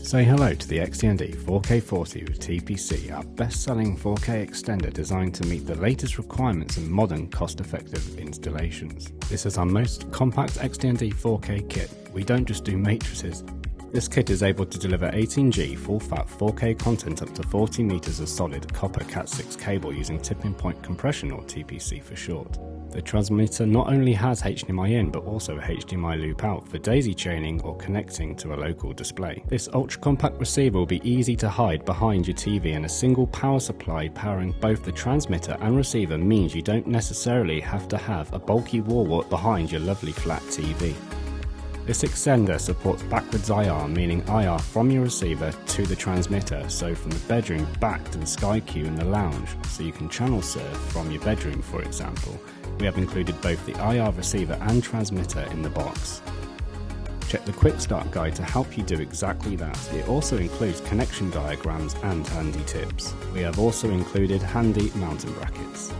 Say hello to the XTND 4K40 with TPC, our best-selling 4K extender designed to meet the latest requirements in modern, cost-effective installations. This is our most compact XTND 4K kit. We don't just do matrices. This kit is able to deliver 18G full-fat 4K content up to 40 meters of solid copper Cat6 cable using tipping point compression, or TPC for short. The transmitter not only has HDMI in but also a HDMI loop out for daisy chaining or connecting to a local display. This ultra-compact receiver will be easy to hide behind your TV, and a single power supply powering both the transmitter and receiver means you don't necessarily have to have a bulky wall wart behind your lovely flat TV. This extender supports backwards IR, meaning IR from your receiver to the transmitter, so from the bedroom back to the Sky Q in the lounge, so you can channel surf from your bedroom, for example. We have included both the IR receiver and transmitter in the box. Check the quick start guide to help you do exactly that. It also includes connection diagrams and handy tips. We have also included handy mounting brackets.